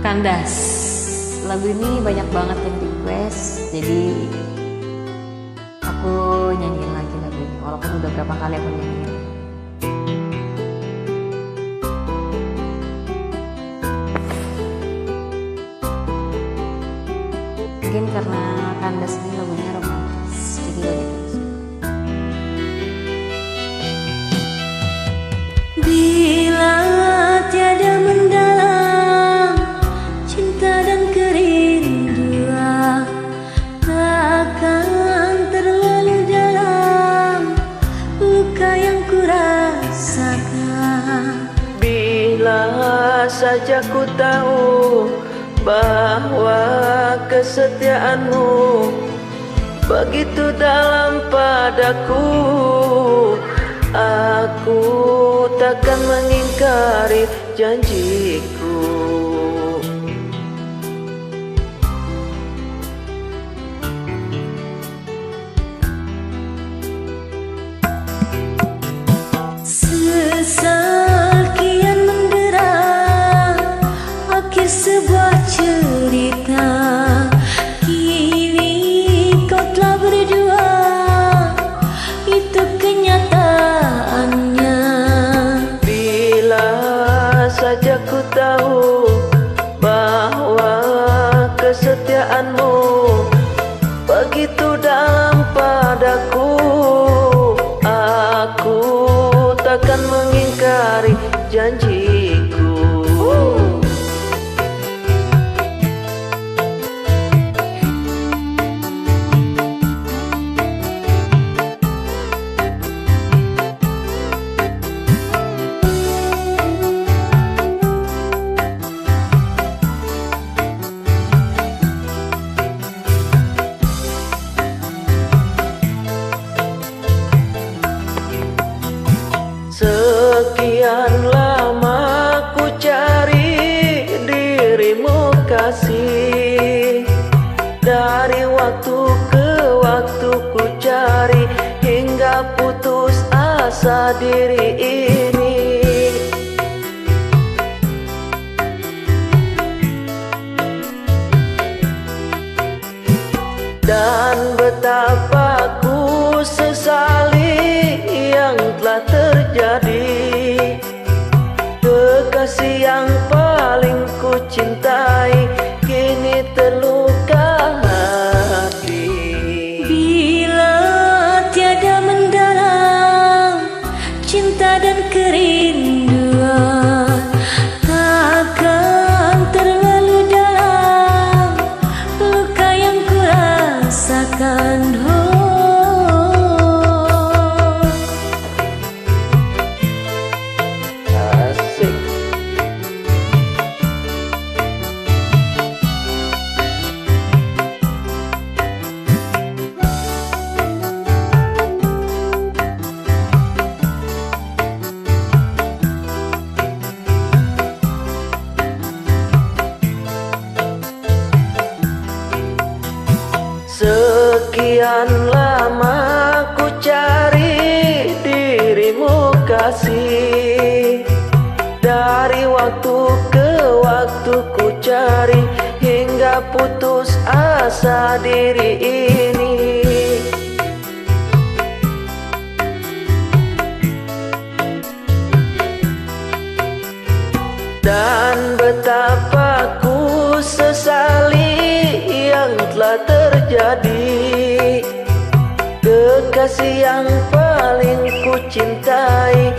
Kandas. Lagu ini banyak banget yang request, jadi aku nyanyiin lagi lagu ini walaupun udah berapa kali aku nyanyiin. Mungkin karena Kandas ini lagunya romantis, jadi banyak yang suka. Bila tiada mendalam cinta dan kerinduan, takkan terlalu dalam luka yang kurasakan. Bila saja ku tahu bahwa kesetiaanmu begitu dalam padaku, aku takkan mengingkari janjiku. Sekian mendera akhir sebuah cerita, kini kau telah berjuang, itu kenyataannya. Bila saja ku tahu bahwa kesetiaanmu begitu dalam padaku, aku takkan mengingkari janjiku. Sekian lama ku cari dirimu kasih, dari waktu ke waktu ku cari hingga putus asa diri ini. Dan betapa ku sesali yang telah terjadi. Kekasih yang paling ku cintai kini terluka hati. Bila tiada mendalam cinta dan kerinduan, takkan terlalu dalam luka yang kurasakan. Asik. Sekian lama ku cari dirimu kasih, dari waktu ke waktu ku cari hingga putus asa diri ini. Dan betapa ku sesali yang telah terjadi. Kekasih yang paling ku cintai